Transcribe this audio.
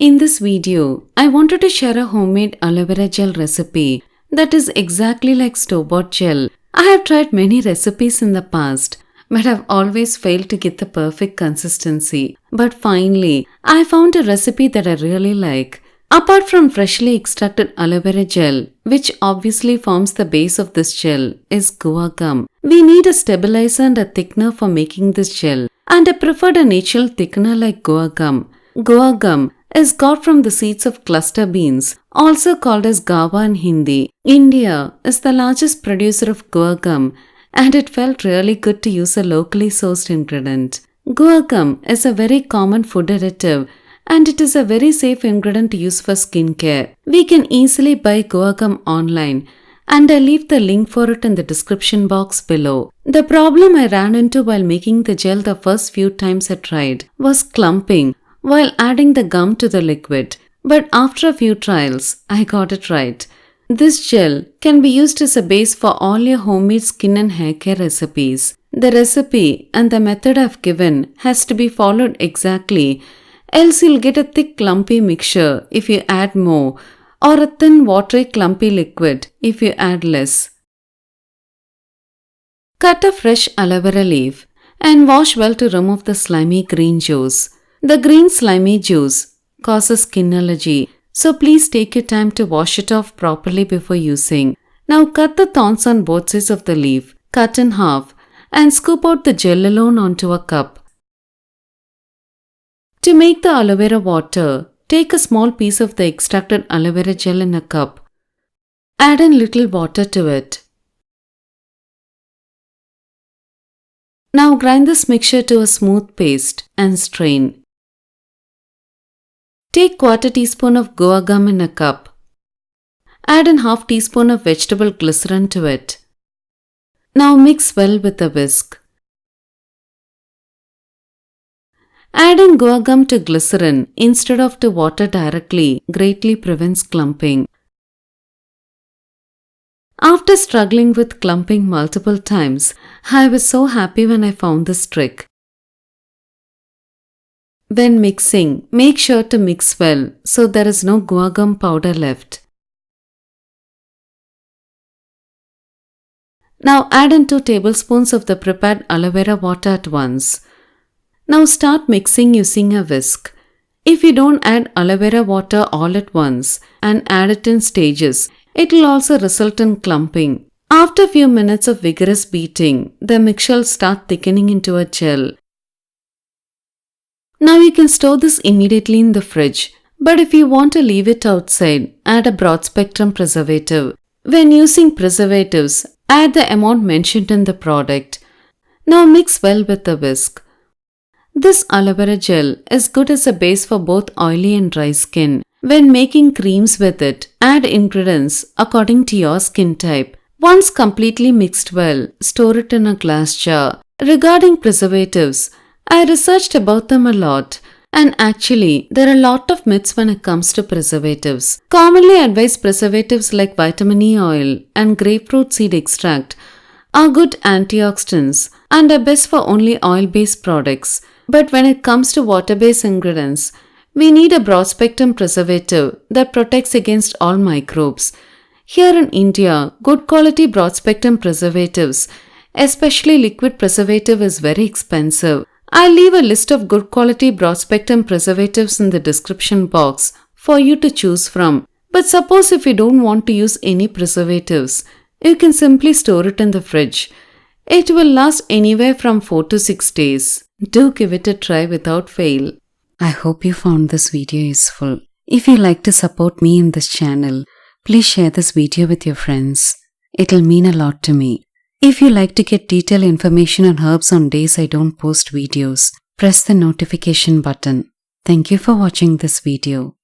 In this video, I wanted to share a homemade aloe vera gel recipe that is exactly like store-bought gel. I have tried many recipes in the past, but I've always failed to get the perfect consistency. But finally, I found a recipe that I really like. Apart from freshly extracted aloe vera gel, which obviously forms the base of this gel, is guar gum. We need a stabilizer and a thickener for making this gel, and I preferred a natural thickener like guar gum. Guar gum is got from the seeds of cluster beans, also called as gawa in Hindi. India is the largest producer of guar gum, and it felt really good to use a locally sourced ingredient. Guar gum is a very common food additive, and it is a very safe ingredient to use for skincare. We can easily buy guar gum online, and I leave the link for it in the description box below. The problem I ran into while making the gel the first few times I tried was clumping while adding the gum to the liquid. But after a few trials, I got it right. This gel can be used as a base for all your homemade skin and hair care recipes. The recipe and the method I've given has to be followed exactly, else you'll get a thick clumpy mixture if you add more, or a thin watery clumpy liquid if you add less. Cut a fresh aloe vera leaf and wash well to remove the slimy green juice. The green slimy juice causes skin allergy, so please take your time to wash it off properly before using. Now cut the thorns on both sides of the leaf, cut in half, and scoop out the gel alone onto a cup. To make the aloe vera water, take a small piece of the extracted aloe vera gel in a cup. Add in little water to it. Now grind this mixture to a smooth paste and strain. Take 1/4 teaspoon of guar gum in a cup. Add in 1/2 teaspoon of vegetable glycerin to it. Now mix well with a whisk. Adding guar gum to glycerin instead of to water directly greatly prevents clumping. After struggling with clumping multiple times, I was so happy when I found this trick. When mixing, make sure to mix well so there is no guar gum powder left. Now add in 2 tablespoons of the prepared aloe vera water at once. Now start mixing using a whisk. If you don't add aloe vera water all at once and add it in stages, it will also result in clumping. After a few minutes of vigorous beating, the mixture will start thickening into a gel. Now you can store this immediately in the fridge, but if you want to leave it outside, add a broad spectrum preservative. When using preservatives, add the amount mentioned in the product. Now mix well with a whisk. This aloe vera gel is good as a base for both oily and dry skin. When making creams with it, add ingredients according to your skin type. Once completely mixed well, store it in a glass jar. Regarding preservatives, I researched about them a lot, and actually there are a lot of myths when it comes to preservatives. Commonly advised preservatives like vitamin E oil and grapefruit seed extract are good antioxidants and are best for only oil-based products. But when it comes to water-based ingredients, we need a broad-spectrum preservative that protects against all microbes. Here in India, good quality broad-spectrum preservatives, especially liquid preservative, is very expensive. I'll leave a list of good quality broad-spectrum preservatives in the description box for you to choose from. But suppose if you don't want to use any preservatives, you can simply store it in the fridge. It will last anywhere from 4 to 6 days. Do give it a try without fail. I hope you found this video useful. If you like to support me in this channel, please share this video with your friends. It'll mean a lot to me. If you like to get detailed information on herbs on days I don't post videos, press the notification button. Thank you for watching this video.